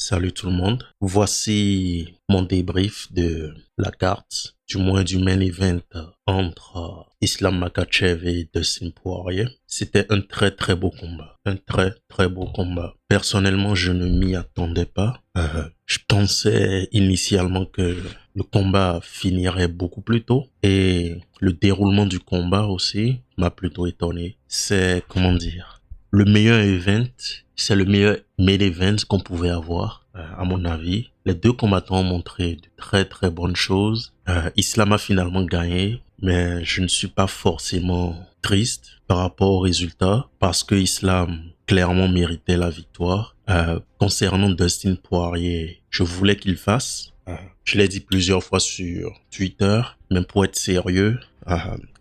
Salut tout le monde. Voici mon débrief de la carte, du moins du main event entre Islam Makhachev et Dustin Poirier. C'était un très très beau combat. Un très très beau combat. Personnellement, je ne m'y attendais pas. Je pensais initialement que le combat finirait beaucoup plus tôt et le déroulement du combat aussi m'a plutôt étonné. C'est, comment dire, le meilleur event, c'est le meilleur main event qu'on pouvait avoir, à mon avis. Les deux combattants ont montré de très très bonnes choses. Islam a finalement gagné, mais je ne suis pas forcément triste par rapport au résultat parce que Islam clairement méritait la victoire. Concernant Dustin Poirier, je voulais qu'il fasse. Je l'ai dit plusieurs fois sur Twitter, même pour être sérieux,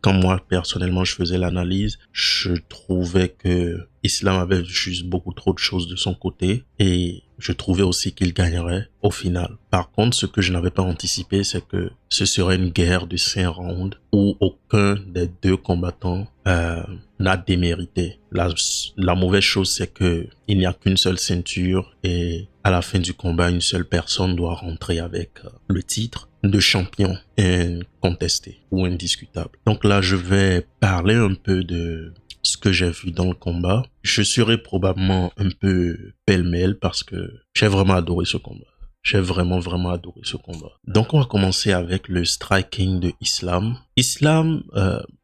quand moi personnellement je faisais l'analyse, je trouvais que Islam avait juste beaucoup trop de choses de son côté et je trouvais aussi qu'il gagnerait au final. Par contre, ce que je n'avais pas anticipé, c'est que ce serait une guerre de 5 rounds où aucun des deux combattants n'a démérité. La mauvaise chose, c'est que il n'y a qu'une seule ceinture et à la fin du combat, une seule personne doit rentrer avec le titre de champion incontesté ou indiscutable. Donc là, je vais parler un peu de ce que j'ai vu dans le combat. Je serai probablement un peu pêle-mêle parce que j'ai vraiment adoré ce combat. J'ai vraiment adoré ce combat. Donc on va commencer avec le striking de Islam.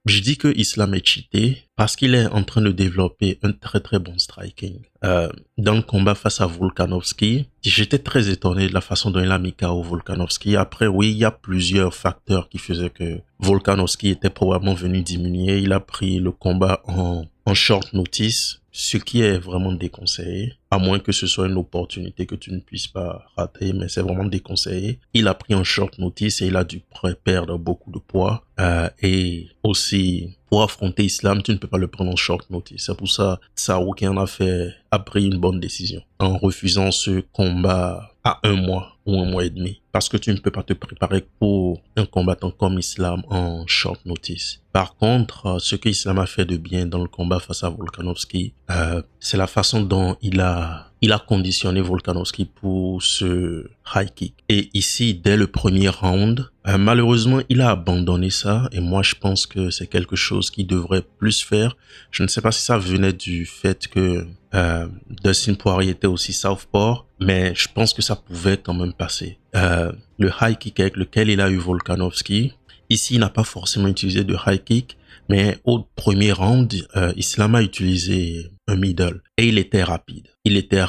Je dis que Islam est cheaté parce qu'il est en train de développer un très très bon striking. Dans le combat face à Volkanovski, j'étais très étonné de la façon dont il a mis KO Volkanovski. Après, oui, il y a plusieurs facteurs qui faisaient que Volkanovski était probablement venu diminuer. Il a pris le combat en short notice, ce qui est vraiment déconseillé, à moins que ce soit une opportunité que tu ne puisses pas rater, mais c'est vraiment déconseillé. Il a pris en short notice et il a dû perdre beaucoup de poids. Et aussi, pour affronter Islam, tu ne peux pas le prendre en short notice. C'est pour ça que Tsarukyan a pris une bonne décision en refusant ce combat à 1 mois ou 1 mois et demi. Parce que tu ne peux pas te préparer pour un combattant comme Islam en short notice. Par contre, ce que Islam a fait de bien dans le combat face à Volkanovski, c'est la façon dont il a conditionné Volkanovski pour ce high kick. Et ici, dès le premier round, malheureusement, il a abandonné ça. Et moi, je pense que c'est quelque chose qu'il devrait plus faire. Je ne sais pas si ça venait du fait que Dustin Poirier était aussi southpaw, mais je pense que ça pouvait quand même passer. Le high kick avec lequel il a eu Volkanovski, ici, il n'a pas forcément utilisé de high kick, mais au premier round, Islam a utilisé un middle et il était rapide. Il était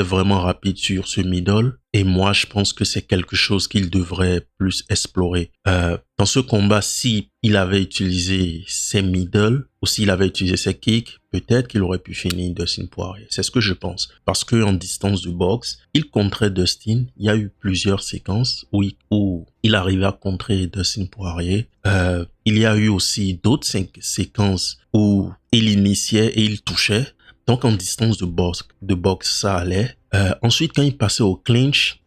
vraiment rapide sur ce middle et moi je pense que c'est quelque chose qu'il devrait plus explorer. Dans ce combat, si il avait utilisé ses middle ou s'il avait utilisé ses kicks, peut-être qu'il aurait pu finir Dustin Poirier. C'est ce que je pense. Parce que en distance de boxe, il contrait Dustin. Il y a eu plusieurs séquences où il arrivait à contrer Dustin Poirier. Il y a eu aussi d'autres séquences où il initiait et il touchait. Donc en distance de boxe, ça allait. Ensuite, quand il passait au clinch,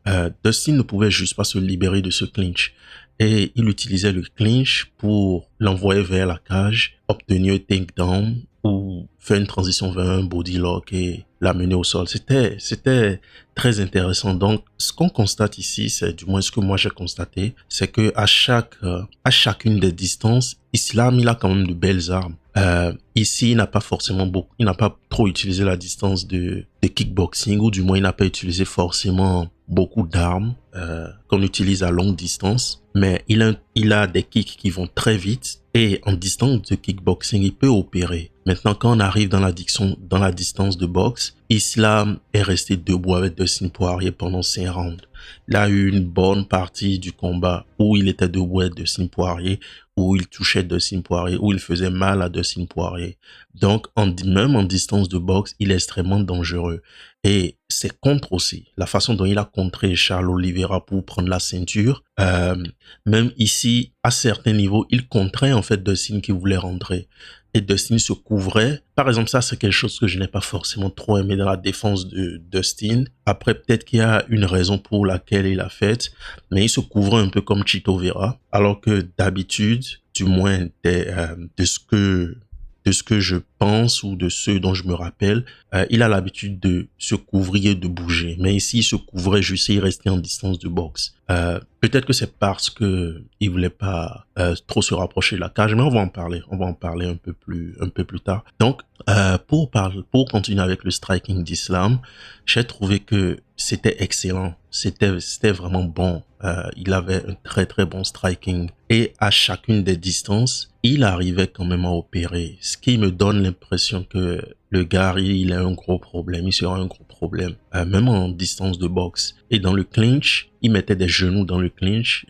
Dustin ne pouvait juste pas se libérer de ce clinch. Et il utilisait le clinch pour l'envoyer vers la cage, obtenir un takedown ou faire une transition vers un body lock et l'amener au sol. C'était très intéressant. Donc, ce qu'on constate ici, c'est du moins ce que moi j'ai constaté, c'est que à chacune des distances, Islam, il a quand même de belles armes. Ici, il n'a pas trop utilisé la distance de kickboxing, ou du moins il n'a pas utilisé forcément beaucoup d'armes qu'on utilise à longue distance, mais il a des kicks qui vont très vite et en distance de kickboxing, il peut opérer. Maintenant, quand on arrive dans la distance de boxe, Islam est resté debout avec Dustin Poirier pendant 5 rounds. Il a eu une bonne partie du combat où il était debout avec Dustin Poirier, où il touchait Dustin Poirier, où il faisait mal à Dustin Poirier. Donc, même en distance de boxe, il est extrêmement dangereux. Et c'est contre aussi la façon dont il a contré Charles Oliveira pour prendre la ceinture. Même ici, à certains niveaux, il contrait en fait Dustin qui voulait rentrer. Et Dustin se couvrait. Par exemple, ça, c'est quelque chose que je n'ai pas forcément trop aimé dans la défense de Dustin. Après, peut-être qu'il y a une raison pour laquelle il l'a fait, mais il se couvrait un peu comme Chito Vera. Alors que d'habitude, du moins de ce de ce que je pense ou de ce dont je me rappelle, il a l'habitude de se couvrir et de bouger. Mais ici, il se couvrait juste et il restait en distance de boxe. Peut-être que c'est parce que il voulait pas trop se rapprocher de la cage, mais on va en parler. On va en parler un peu plus tard. Donc, pour continuer avec le striking d'Islam, j'ai trouvé que c'était excellent. C'était vraiment bon. Il avait un très très bon striking. Et à chacune des distances, il arrivait quand même à opérer. Ce qui me donne l'impression que le gars, il a un gros problème. Il sera un gros problème. Même en distance de boxe. Et dans le clinch, il mettait des genoux dans le clinch.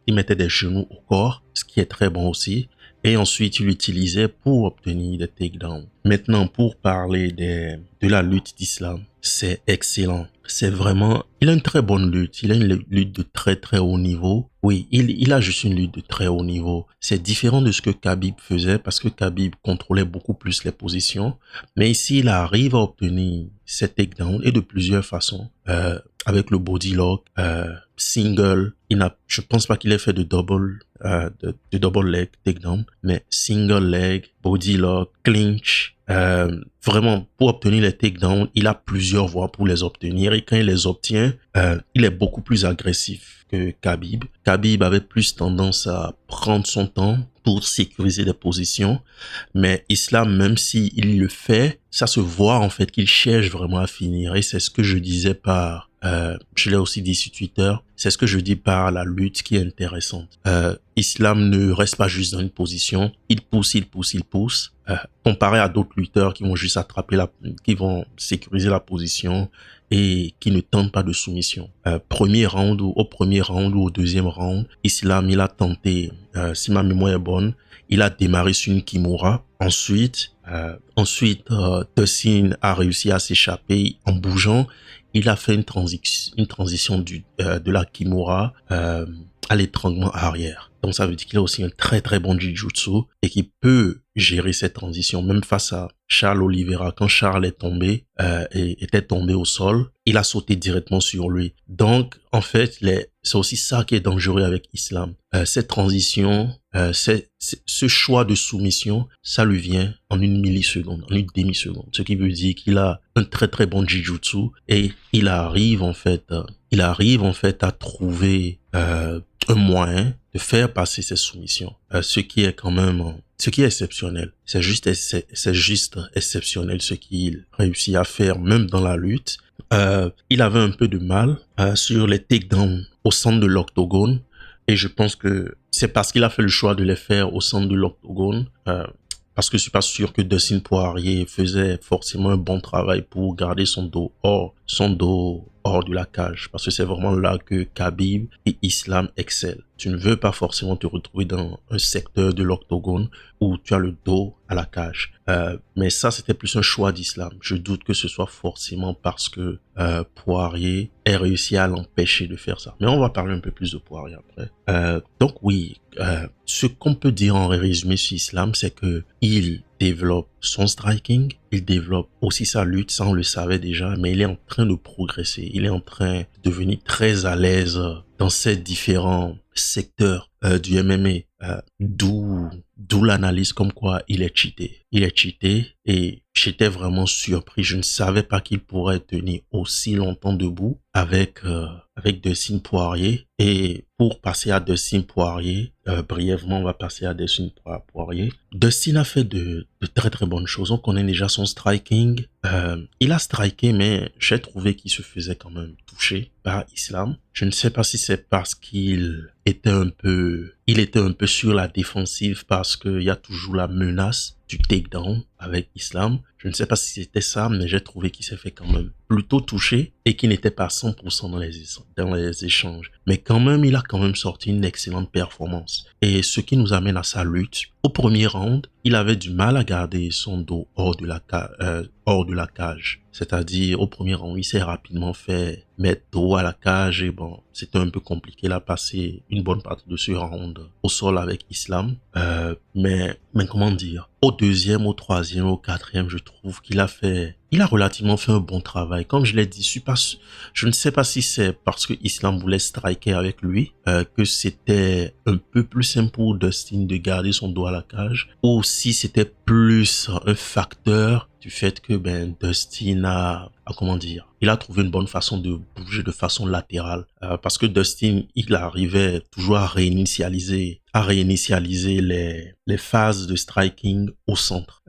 Il mettait des genoux au corps, ce qui est très bon aussi. Et ensuite, il l'utilisait pour obtenir des takedowns. Maintenant, pour parler de la lutte d'Islam, c'est excellent. C'est vraiment, il a une très bonne lutte. Il a une lutte de très très haut niveau. Oui, il a juste une lutte de très haut niveau. C'est différent de ce que Khabib faisait parce que Khabib contrôlait beaucoup plus les positions. Mais ici, il arrive à obtenir ses takedowns et de plusieurs façons. Avec le body lock, single. Je pense pas qu'il ait fait de double leg takedown, mais single leg, body lock, clinch. Vraiment, pour obtenir les takedowns, il a plusieurs voies pour les obtenir et quand il les obtient, il est beaucoup plus agressif que Khabib. Khabib avait plus tendance à prendre son temps pour sécuriser des positions, mais Islam, même s'il le fait, ça se voit en fait qu'il cherche vraiment à finir et c'est ce que je disais par je l'ai aussi dit sur Twitter, c'est ce que je dis par la lutte qui est intéressante. Islam ne reste pas juste dans une position, il pousse. Comparé à d'autres lutteurs qui vont juste qui vont sécuriser la position et qui ne tentent pas de soumission. Au premier round ou au deuxième round, Islam, il a tenté, si ma mémoire est bonne, il a démarré sur une Kimura. Ensuite, Dustin a réussi à s'échapper en bougeant. Il a fait une transition de la Kimura à l'étranglement arrière. Donc ça veut dire qu'il a aussi un très très bon jiu-jitsu et qu'il peut gérer cette transition même face à Charles Oliveira. Quand Charles est tombé et était tombé au sol, il a sauté directement sur lui. Donc en fait, c'est aussi ça qui est dangereux avec Islam. Cette transition, ce choix de soumission, ça lui vient en une milliseconde, en une demi-seconde. Ce qui veut dire qu'il a un très très bon jiu-jitsu et il arrive en fait à trouver un moyen de faire passer ses soumissions. Ce qui est exceptionnel. C'est juste exceptionnel ce qu'il réussit à faire même dans la lutte. Il avait un peu de mal sur les takedowns au centre de l'octogone et je pense que c'est parce qu'il a fait le choix de les faire au centre de l'octogone parce que je suis pas sûr que Dustin Poirier faisait forcément un bon travail pour garder son dos hors de la cage, parce que c'est vraiment là que Khabib et Islam excellent. Tu ne veux pas forcément te retrouver dans un secteur de l'octogone où tu as le dos à la cage. Mais ça, c'était plus un choix d'Islam. Je doute que ce soit forcément parce que Poirier ait réussi à l'empêcher de faire ça. Mais on va parler un peu plus de Poirier après. Donc oui, ce qu'on peut dire en résumé sur Islam, c'est que il développe son striking, il développe aussi sa lutte, ça on le savait déjà, mais il est en train de progresser, il est en train de devenir très à l'aise dans ces différents secteurs du MMA, d'où l'analyse comme quoi il est cheaté et j'étais vraiment surpris, je ne savais pas qu'il pourrait tenir aussi longtemps debout avec Dustin Poirier. Et pour passer à Dustin Poirier, brièvement on va passer à Dustin Poirier. Dustin a fait de très très bonnes choses, on connaît déjà son striking, il a striké mais j'ai trouvé qu'il se faisait quand même toucher par Islam. Je ne sais pas si c'est parce qu'il était un peu sur la défensive parce qu'il y a toujours la menace du takedown avec Islam. Je ne sais pas si c'était ça, mais j'ai trouvé qu'il s'est fait quand même plutôt toucher et qu'il n'était pas à 100% dans les échanges. Mais quand même, il a quand même sorti une excellente performance. Et ce qui nous amène à sa lutte. Au premier round, il avait du mal à garder son dos hors de la cage. C'est-à-dire, au premier round, il s'est rapidement fait mettre dos à la cage et bon, c'était un peu compliqué. Il a passé une bonne partie de ce round au sol avec Islam. Mais mais comment dire, au deuxième, au troisième, au quatrième, je trouve il a relativement fait un bon travail. Comme je l'ai dit, je ne sais pas si c'est parce que Islam voulait striker avec lui, que c'était un peu plus simple pour Dustin de garder son dos à la cage, ou si c'était plus un facteur du fait que Dustin comment dire, il a trouvé une bonne façon de bouger de façon latérale, parce que Dustin, il arrivait toujours à réinitialiser les phases de striking au centre.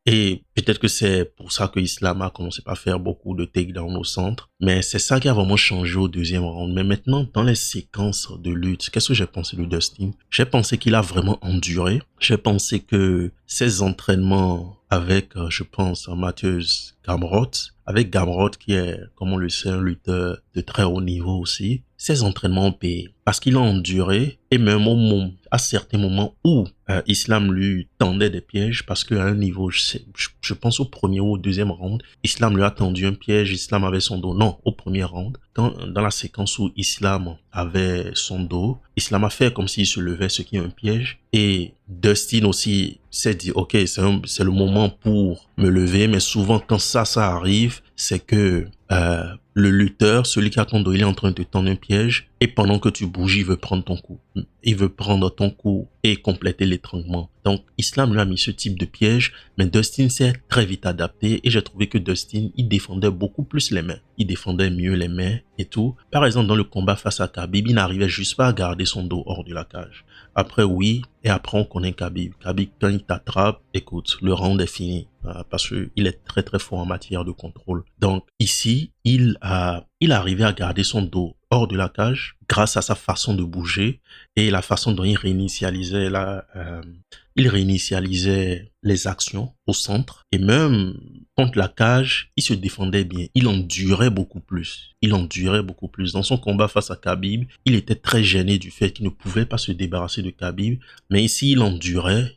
Et peut-être que c'est pour ça que Islam a commencé par faire beaucoup de takedowns au centre. Mais c'est ça qui a vraiment changé au deuxième round. Mais maintenant, dans les séquences de lutte, qu'est-ce que j'ai pensé de Dustin? J'ai pensé qu'il a vraiment enduré. J'ai pensé que ses entraînements avec, je pense, Matthews Gamrot, avec Gamrot qui est, comme on le sait, un lutteur de très haut niveau aussi, ses entraînements ont payé. Parce qu'il a enduré, et même à certains moments où Islam lui tendait des pièges, parce qu'à un niveau, je pense au premier ou au deuxième round, Islam lui a tendu un piège, Islam avait son dos. Non, au premier round, dans la séquence où Islam avait son dos, Islam a fait comme s'il se levait, ce qui est un piège. Et Dustin aussi s'est dit, ok, c'est le moment pour me lever, mais souvent quand ça arrive, c'est que le lutteur, celui qui a ton dos, il est en train de te tendre un piège, et pendant que tu bouges, il veut prendre ton coup. Il veut prendre ton coup et compléter l'étranglement. Donc, Islam lui a mis ce type de piège, mais Dustin s'est très vite adapté, et j'ai trouvé que Dustin, il défendait beaucoup plus les mains. Il défendait mieux les mains et tout. Par exemple, dans le combat face à Khabib, il n'arrivait juste pas à garder son dos hors de la cage. Après, oui, et après, on connaît Khabib. Khabib, quand il t'attrape, écoute, le round est fini. Parce qu'il est très très fort en matière de contrôle. Donc ici, il arrivait à garder son dos hors de la cage grâce à sa façon de bouger et la façon dont il réinitialisait les actions au centre. Et même contre la cage, il se défendait bien. Il endurait beaucoup plus. Dans son combat face à Khabib, il était très gêné du fait qu'il ne pouvait pas se débarrasser de Khabib. Mais ici, il endurait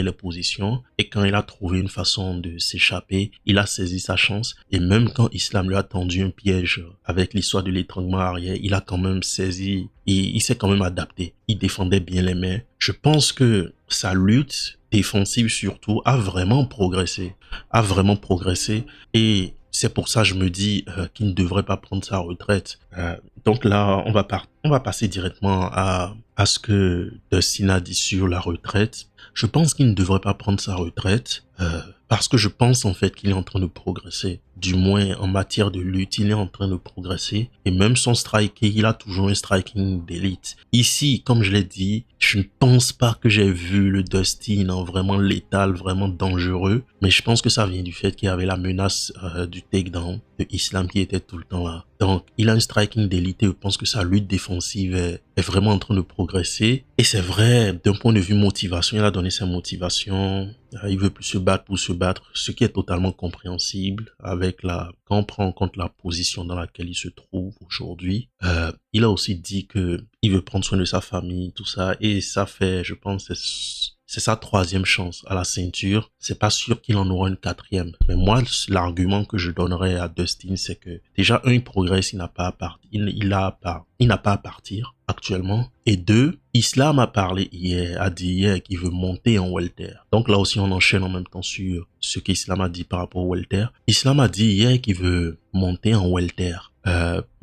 les positions. Et quand il a trouvé une façon de s'échapper, il a saisi sa chance. Et même quand Islam lui a tendu un piège avec l'histoire de l'étranglement arrière, il a quand même saisi et il s'est quand même adapté. Il défendait bien les mains. Je pense que sa lutte défensive surtout a vraiment progressé. Et c'est pour ça que je me dis qu'il ne devrait pas prendre sa retraite. Donc là, on va passer directement à ce que Dustin a dit sur la retraite. Je pense qu'il ne devrait pas prendre sa retraite parce que je pense en fait qu'il est en train de progresser. Du moins en matière de lutte, il est en train de progresser. Et même son striking, il a toujours un striking d'élite. Ici, comme je l'ai dit, je ne pense pas que j'ai vu le Dustin vraiment létal, vraiment dangereux. Mais je pense que ça vient du fait qu'il y avait la menace du takedown de Islam qui était tout le temps là. Donc, il a un striking d'élite et je pense que sa lutte défensive est vraiment en train de progresser. Et c'est vrai, d'un point de vue motivation, il a donné sa motivation. Il veut plus se battre pour se battre, ce qui est totalement compréhensible avec quand on prend en compte la position dans laquelle il se trouve aujourd'hui. Il a aussi dit que il veut prendre soin de sa famille, tout ça. Et ça fait, je pense, c'est sa troisième chance à la ceinture. C'est pas sûr qu'il en aura une quatrième. Mais moi, l'argument que je donnerais à Dustin, c'est que déjà, il progresse, il n'a pas à partir. Il n'a pas à partir actuellement. Et deux, Islam a dit hier qu'il veut monter en welter. Donc là aussi, on enchaîne en même temps sur ce qu'Islam a dit par rapport au welter. Islam a dit hier qu'il veut monter en welter.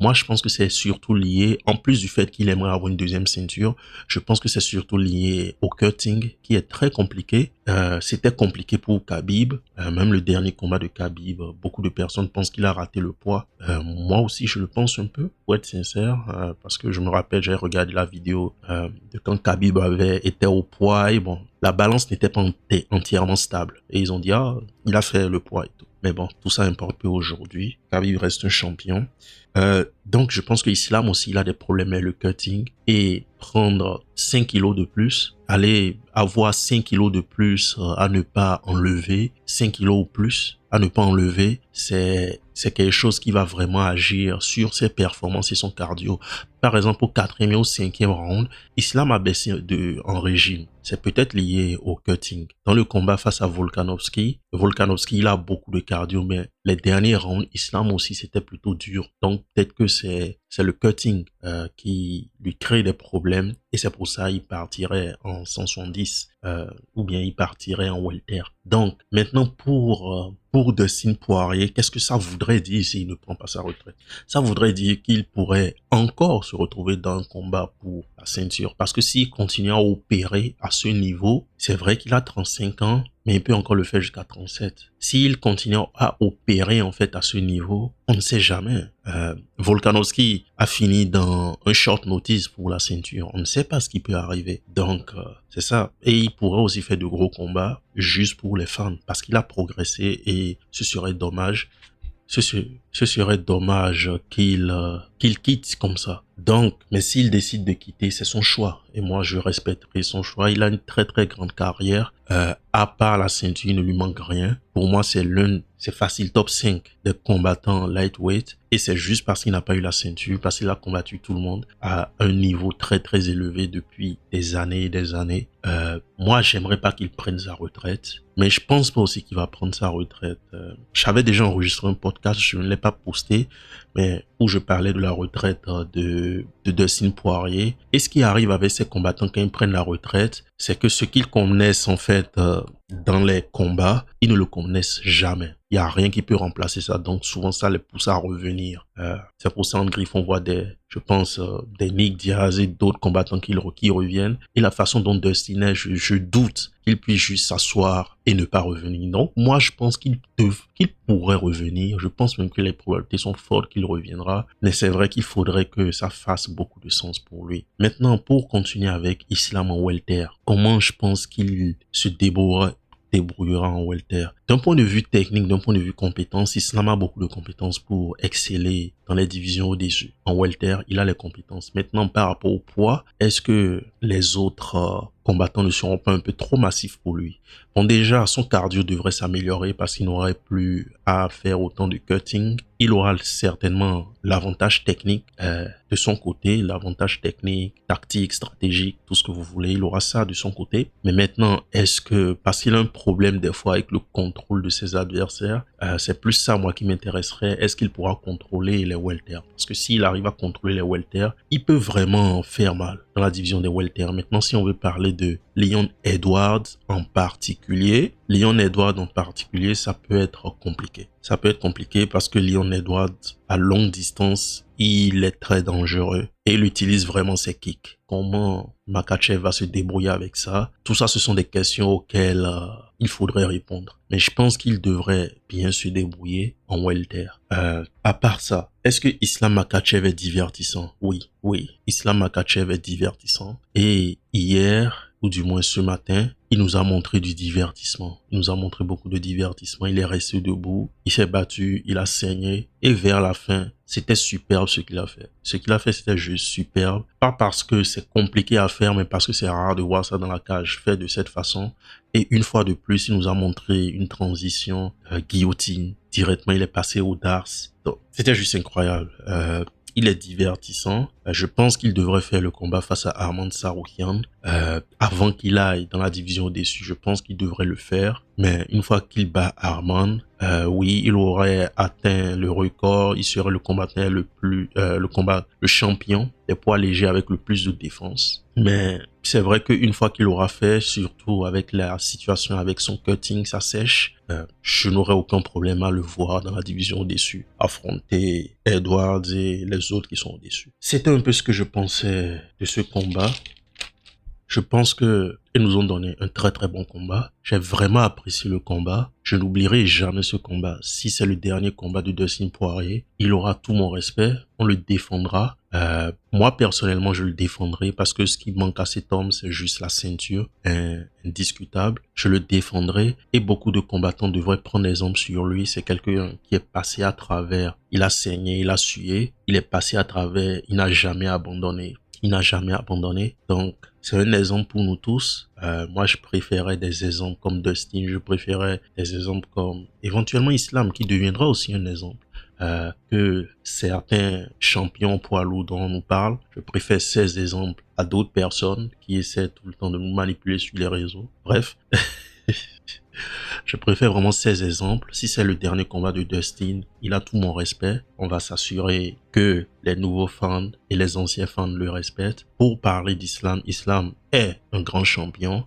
Moi, je pense que c'est surtout lié, en plus du fait qu'il aimerait avoir une deuxième ceinture, je pense que c'est surtout lié au cutting, qui est très compliqué. C'était compliqué pour Khabib. Même le dernier combat de Khabib, beaucoup de personnes pensent qu'il a raté le poids. Moi aussi, je le pense un peu, pour être sincère, parce que je me rappelle, j'ai regardé la vidéo de quand Khabib était au poids et bon, la balance n'était pas entièrement stable. Et ils ont dit, il a fait le poids et tout. Mais bon, tout ça importe peu aujourd'hui. Khabib reste un champion. Donc, je pense que Islam aussi, il a des problèmes avec le cutting. Et prendre 5 kilos de plus, aller avoir 5 kilos de plus à ne pas enlever, 5 kilos ou plus à ne pas enlever, c'est quelque chose qui va vraiment agir sur ses performances et son cardio. par exemple, au quatrième et au cinquième round, Islam a baissé en régime. C'est peut-être lié au cutting. Dans le combat face à Volkanovski, il a beaucoup de cardio, mais les derniers rounds, Islam aussi, c'était plutôt dur. Donc, peut-être que c'est le cutting qui lui crée des problèmes et c'est pour ça il partirait en 170 ou bien il partirait en welter. Donc, maintenant pour Dustin Poirier, qu'est-ce que ça voudrait dire s'il ne prend pas sa retraite? Ça voudrait dire qu'il pourrait encore se retrouver dans un combat pour la ceinture. Parce que s'il continue à opérer à ce niveau, c'est vrai qu'il a 35 ans, mais il peut encore le faire jusqu'à 37. S'il continue à opérer en fait à ce niveau, on ne sait jamais. Volkanovski a fini dans un short notice pour la ceinture. On ne sait pas ce qui peut arriver. Donc, c'est ça. Et il pourrait aussi faire de gros combats juste pour les fans parce qu'il a progressé et ce serait dommage. Ce serait dommage qu'il quitte comme ça. Donc, mais s'il décide de quitter, c'est son choix. Et moi, je respecterai son choix. Il a une très très grande carrière. À part la ceinture, il ne lui manque rien. Pour moi, c'est facile top 5 des combattants lightweight. Et c'est juste parce qu'il n'a pas eu la ceinture, parce qu'il a combattu tout le monde à un niveau très très élevé depuis des années et des années. Moi, j'aimerais pas qu'il prenne sa retraite. Mais je pense pas aussi qu'il va prendre sa retraite. J'avais déjà enregistré un podcast, je ne l'ai pas posté, mais où je parlais de la retraite de Dustin Poirier. Et ce qui arrive avec ces combattants quand ils prennent la retraite, c'est que ce qu'ils connaissent en fait dans les combats, ils ne le connaissent jamais. Il y a rien qui peut remplacer ça, donc souvent ça les pousse à revenir. C'est pour ça en griffe on voit des Nick Diaz et d'autres combattants qui reviennent. Et la façon dont Dustin est, je doute qu'il puisse juste s'asseoir et ne pas revenir. Donc moi je pense qu'il pourrait revenir. Je pense même que les probabilités sont fortes qu'il reviendra. Mais c'est vrai qu'il faudrait que ça fasse beaucoup de sens pour lui. Maintenant, pour continuer avec Islam en welter, comment je pense qu'il se débrouillera en welter. D'un point de vue technique, d'un point de vue compétence, Islam a beaucoup de compétences pour exceller dans les divisions au-dessus. En welter, il a les compétences. Maintenant, par rapport au poids, est-ce que les autres combattants ne seront pas un peu trop massifs pour lui? Bon, déjà, son cardio devrait s'améliorer parce qu'il n'aurait plus à faire autant de cutting. Il aura certainement l'avantage technique de son côté, l'avantage technique, tactique, stratégique, tout ce que vous voulez. Il aura ça de son côté. Mais maintenant, est-ce que, parce qu'il a un problème des fois avec le contrôle de ses adversaires, c'est plus ça, moi, qui m'intéresserait. Est-ce qu'il pourra contrôler les welters? Parce que s'il arrive à contrôler les welters, il peut vraiment faire mal dans la division des welters. Maintenant, si on veut parler de Leon Edwards en particulier, ça peut être compliqué. Ça peut être compliqué parce que Leon Edwards, à longue distance, il est très dangereux et il utilise vraiment ses kicks. Comment Makhachev va se débrouiller avec ça? Tout ça, ce sont des questions auxquelles il faudrait répondre. Mais je pense qu'il devrait bien se débrouiller en welter. À part ça, est-ce que Islam Makhachev est divertissant? Oui, Islam Makhachev est divertissant. Et hier, ou du moins ce matin, il nous a montré du divertissement. Il nous a montré beaucoup de divertissement. Il est resté debout, il s'est battu, il a saigné. Et vers la fin, c'était superbe ce qu'il a fait. Ce qu'il a fait, c'était juste superbe. Pas parce que c'est compliqué à faire, mais parce que c'est rare de voir ça dans la cage fait de cette façon. Et une fois de plus, il nous a montré une transition guillotine. Directement, il est passé au Dars. Donc, c'était juste incroyable. Il est divertissant. Je pense qu'il devrait faire le combat face à Arman Tsarukyan avant qu'il aille dans la division au-dessus. Je pense qu'il devrait le faire. Mais une fois qu'il bat Arman, oui, il aurait atteint le record. Il serait le combattant le champion des poids légers avec le plus de défense. Mais c'est vrai qu'une fois qu'il aura fait, surtout avec la situation avec son cutting, sa sèche, je n'aurai aucun problème à le voir dans la division au-dessus, affronter Edwards et les autres qui sont au-dessus. C'était un peu ce que je pensais de ce combat. Je pense que ils nous ont donné un très très bon combat. J'ai vraiment apprécié le combat. Je n'oublierai jamais ce combat. Si c'est le dernier combat de Dustin Poirier, il aura tout mon respect. On le défendra. Moi personnellement, je le défendrai parce que ce qui manque à cet homme, c'est juste la ceinture, indiscutable. Je le défendrai et beaucoup de combattants devraient prendre exemple sur lui. C'est quelqu'un qui est passé à travers. Il a saigné, il a sué, il est passé à travers. Il n'a jamais abandonné. Donc, c'est un exemple pour nous tous. Moi, je préférais des exemples comme Dustin. Je préférais des exemples comme éventuellement Islam qui deviendra aussi un exemple. Que certains champions poids lourds dont on nous parle, je préfère ces exemples à d'autres personnes qui essaient tout le temps de nous manipuler sur les réseaux. Bref. Je préfère vraiment ces exemples. Si c'est le dernier combat de Dustin, il a tout mon respect. On va s'assurer que les nouveaux fans et les anciens fans le respectent. Pour parler d'Islam, Islam est un grand champion.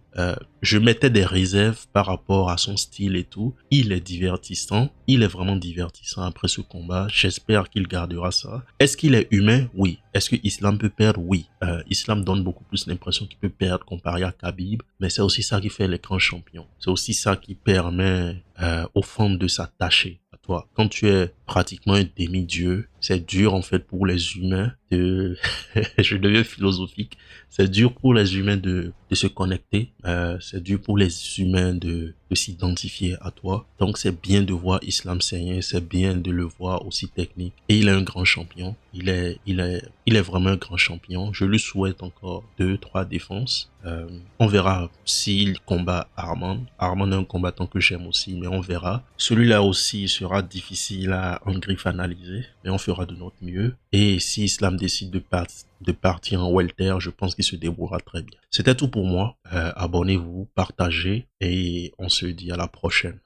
Je mettais des réserves par rapport à son style et tout. Il est divertissant. Il est vraiment divertissant après ce combat. J'espère qu'il gardera ça. Est-ce qu'il est humain? Oui. Est-ce que Islam peut perdre? Oui. Islam donne beaucoup plus l'impression qu'il peut perdre comparé à Khabib. Mais c'est aussi ça qui fait les grands champions. C'est aussi ça qui permet aux fans de s'attacher à toi. Quand tu es pratiquement un demi-dieu, c'est dur en fait pour les humains de... Je deviens philosophique. C'est dur pour les humains de se connecter. C'est dur pour les humains de s'identifier à toi. Donc c'est bien de voir Islam saigner, c'est bien de le voir aussi technique. Et il est un grand champion. Il est vraiment un grand champion. Je lui souhaite encore 2-3 défenses. On verra s'il combat Arman. Arman est un combattant que j'aime aussi, mais on verra. Celui-là aussi sera difficile à en griffe analyser, mais on fera de notre mieux. Et si Islam décide de partir en welter, je pense qu'il se débrouillera très bien. C'était tout pour moi. Abonnez-vous, partagez et on se dit à la prochaine.